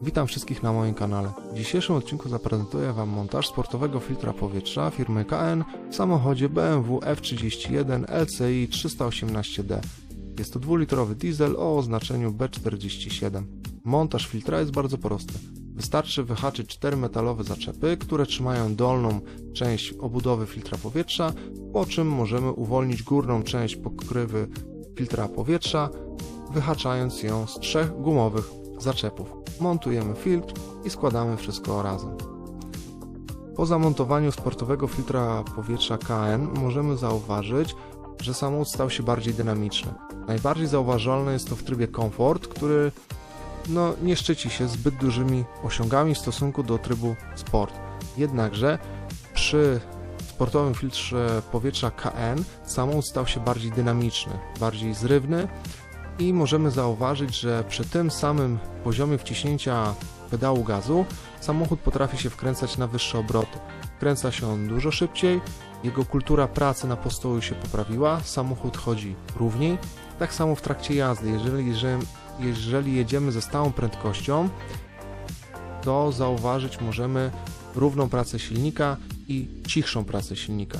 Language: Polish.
Witam wszystkich na moim kanale. W dzisiejszym odcinku zaprezentuję Wam montaż sportowego filtra powietrza firmy KN w samochodzie BMW F31 LCI 318D. Jest to 2-litrowy diesel o oznaczeniu B47. Montaż filtra jest bardzo prosty. Wystarczy wyhaczyć 4 metalowe zaczepy, które trzymają dolną część obudowy filtra powietrza, po czym możemy uwolnić górną część pokrywy filtra powietrza, wyhaczając ją z 3 gumowych zaczepów. Montujemy filtr i składamy wszystko razem. Po zamontowaniu sportowego filtra powietrza KN możemy zauważyć, że samochód stał się bardziej dynamiczny. Najbardziej zauważalne jest to w trybie komfort, który nie szczyci się zbyt dużymi osiągami w stosunku do trybu sport. Jednakże przy sportowym filtrze powietrza KN samochód stał się bardziej dynamiczny, bardziej zrywny i możemy zauważyć, że przy tym samym poziomie wciśnięcia pedału gazu samochód potrafi się wkręcać na wyższe obroty. Wkręca się on dużo szybciej, jego kultura pracy na postoju się poprawiła, samochód chodzi równiej. Tak samo w trakcie jazdy, jeżeli jedziemy ze stałą prędkością, to zauważyć możemy równą pracę silnika i cichszą pracę silnika.